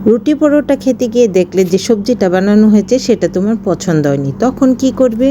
রুটি পরোটা খেতে গিয়ে দেখলে যে সবজিটা বানানো হয়েছে সেটা তোমার পছন্দ হয়নি, তখন কি করবে?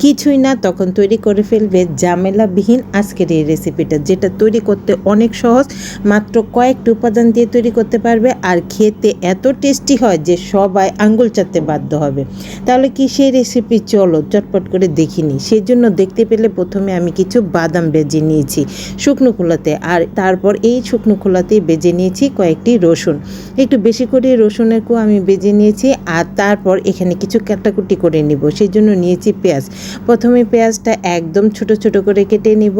কিছুই না, তখন তৈরি করে ফেলবে ঝামেলাবিহীন আজকের এই রেসিপিটা, যেটা তৈরি করতে অনেক সহজ। মাত্র কয়েকটি উপাদান দিয়ে তৈরি করতে পারবে, আর খেতে এত টেস্টি হয় যে সবাই আঙ্গুল চাটতে বাধ্য হবে। তাহলে কি সেই রেসিপি? চলো চটপট করে দেখিনি। সেই জন্য দেখতে পেলে প্রথমে আমি কিছু বাদাম ভেজে নিয়েছি শুকনো খোলাতে, আর তারপর এই শুকনো খোলাতেই ভেজে নিয়েছি কয়েকটি রসুন, একটু বেশি করে রসুনের কো আমি ভেজে নিয়েছি। আর তারপর এখানে কিছু কাটাকুটি করে নিব, সেই জন্য নিয়েছি পেঁয়াজ। প্রথমে পেঁয়াজটা একদম ছোট ছোট করে কেটে নিব।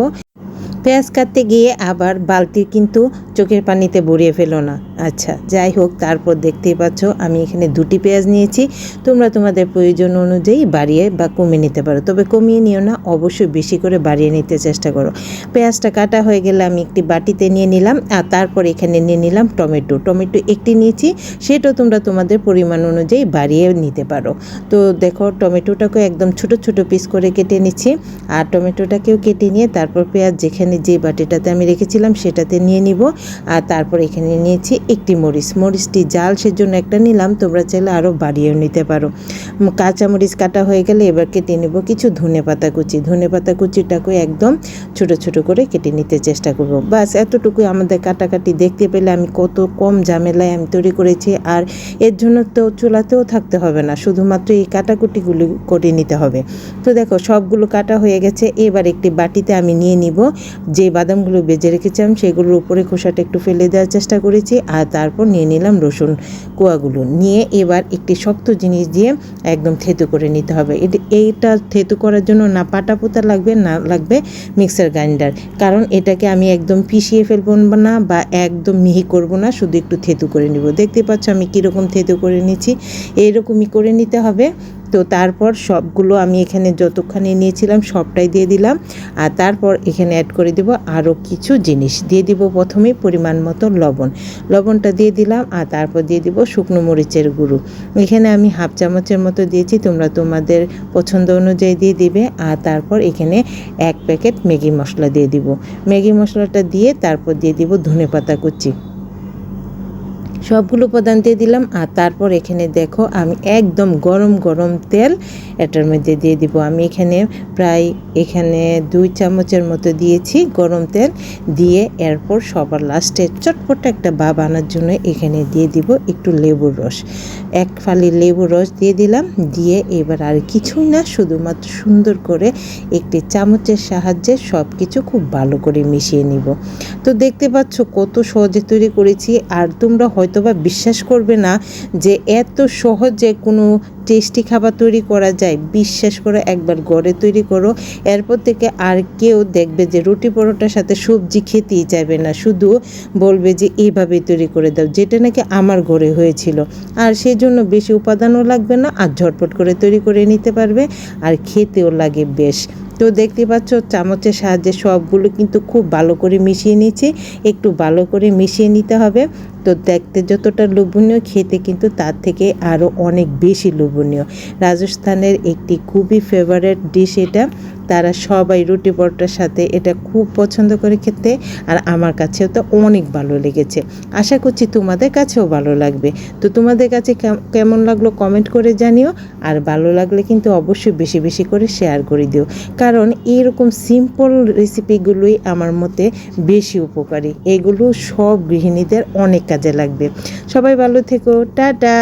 পেঁয়াজ কাটতে গিয়ে আবার বালতি কিন্তু চোখের পানিতে ভরিয়ে ফেলো না। আচ্ছা, যাই হোক, তারপর দেখতেই পাচ্ছ আমি এখানে দুটি পেঁয়াজ নিয়েছি। তোমরা তোমাদের প্রয়োজন অনুযায়ী বাড়িয়ে বা কমিয়ে নিতে পারো, তবে কমিয়ে নিও না, অবশ্যই বেশি করে বাড়িয়ে নিতে চেষ্টা করো। পেঁয়াজটা কাটা হয়ে গেলে আমি একটি বাটিতে নিয়ে নিলাম, আর তারপর এখানে নিয়ে নিলাম টমেটো একটি নিয়েছি, সেটাও তোমরা তোমাদের পরিমাণ অনুযায়ী বাড়িয়ে নিতে পারো। তো দেখো, টমেটোটাকে একদম ছোট ছোট পিস করে কেটে নিচ্ছি, আর টমেটোটাকেও কেটে নিয়ে তারপর পেঁয়াজ যেখানে যে বাটিটাতে আমি রেখেছিলাম সেটাতে নিয়ে নিব। আর তারপর এখানে নিয়েছি একটি মরিচটি জাল, সেজন্য একটা নিলাম, তোমরা চাইলে আরও বাড়িয়েও নিতে পারো। কাঁচামরিচ কাটা হয়ে গেলে এবার কেটে নেব কিছু ধনেপাতা কুচিটাকে একদম ছোট ছোট করে কেটে নিতে চেষ্টা করব। বাস এতটুকুই আমাদের কাটাকাটি। দেখতে পেলে আমি কত কম ঝামেলায় আমি তৈরি করেছি, আর এর জন্য তো চুলাতেও থাকতে হবে না, শুধুমাত্র এই কাটাকুটিগুলো করে নিতে হবে। তো দেখো, সবগুলো কাটা হয়ে গেছে। এবার একটি বাটিতে আমি নিয়ে নিব যে বাদামগুলো ভেজে রেখেছিলাম, সেগুলোর উপরে খোসাটা একটু ফেলে দেওয়ার চেষ্টা করেছি, আর তারপর নিয়ে নিলাম রসুন কোয়াগুলো নিয়ে এবার একটি শক্ত জিনিস দিয়ে একদম থেতু করে নিতে হবে। এইটা থেতু করার জন্য না পাটা পোতা লাগবে, না লাগবে মিক্সার গ্রাইন্ডার, কারণ এটাকে আমি একদম পিষিয়ে ফেলবো না বা একদম মিহি করব না, শুধু একটু থেতু করে নিব। দেখতে পাচ্ছ আমি কীরকম থেতু করে নিচ্ছি, এইরকমই করে নিতে হবে। তো তারপর সবগুলো আমি এখানে যতখানি নিয়েছিলাম সবটাই দিয়ে দিলাম, আর তারপর এখানে অ্যাড করে দেব আরও কিছু জিনিস দিয়ে দিব। প্রথমে পরিমাণ মতো লবণটা দিয়ে দিলাম, আর তারপর দিয়ে দিব শুকনো মরিচের গুঁড়ো। এখানে আমি হাফ চামচের মতো দিয়েছি, তোমরা তোমাদের পছন্দ অনুযায়ী দিয়ে দিবে। আর তারপর এখানে 1 প্যাকেট ম্যাগি মশলা দিয়ে দিব। ম্যাগি মশলাটা দিয়ে তারপর দিয়ে দিব ধনেপাতা কুচি। সবগুলো উপাদান দিয়ে দিলাম, আর তারপর এখানে দেখো আমি একদম গরম তেল এটার মধ্যে দিয়ে দিব। আমি এখানে প্রায় 2 চামচের মতো দিয়েছি গরম তেল দিয়ে। এরপর সবার লাস্টে চটপট একটা ভাব আনার জন্য এখানে দিয়ে দিব একটু লেবুর রস, 1 ফালি লেবুর রস দিয়ে দিলাম। দিয়ে এবার আর কিছুই না, শুধুমাত্র সুন্দর করে একটি চামচের সাহায্যে সব কিছু খুব ভালো করে মিশিয়ে নিব। তো দেখতে পাচ্ছ কত সহজে তৈরি করেছি, আর তোমরা হয়তোবা বিশ্বাস করবে না যে এত সহজে কোনো টেস্টি খাবার তৈরি করা যায়। বিশ্বাস করে একবার ঘরে তৈরি করো, এরপর থেকে আর কেউ দেখবে যে রুটি পরোটার সাথে সবজি খেতেই চাইবে না, শুধু বলবে যে এইভাবে তৈরি করে দাও, যেটা নাকি আমার ঘরে হয়েছিল। আর সেই জন্য বেশি উপাদানও লাগবে না, আর ঝটপট করে তৈরি করে নিতে পারবে, আর খেতেও লাগে বেশ। তো দেখতে পাচ্ছ চামচের সাহায্যে সবগুলো কিন্তু খুব ভালো করে মিশিয়ে নিয়েছি। একটু ভালো করে মিশিয়ে নিতে হবে। তো দেখতে যতটা লোভনীয়, খেতে কিন্তু তার থেকে আরও অনেক বেশি লোভনীয়। রাজস্থানের একটি খুবই ফেভারিট ডিশ এটা, তারা সবাই রুটি পরোটার সাথে এটা খুব পছন্দ করে খেতে, আর আমার কাছেও তো অনেক ভালো লেগেছে। আশা করছি তোমাদের কাছেও ভালো লাগবে। তো তোমাদের কাছে কেমন লাগলো কমেন্ট করে জানিও, আর ভালো লাগলে কিন্তু অবশ্যই বেশি বেশি করে শেয়ার করে দিও, কারণ এইরকম সিম্পল রেসিপিগুলোই আমার মতে বেশি উপকারী। এগুলো সব গৃহিণীদের অনেক কাজে লাগবে। সবাই ভালো থেকো, টাটা।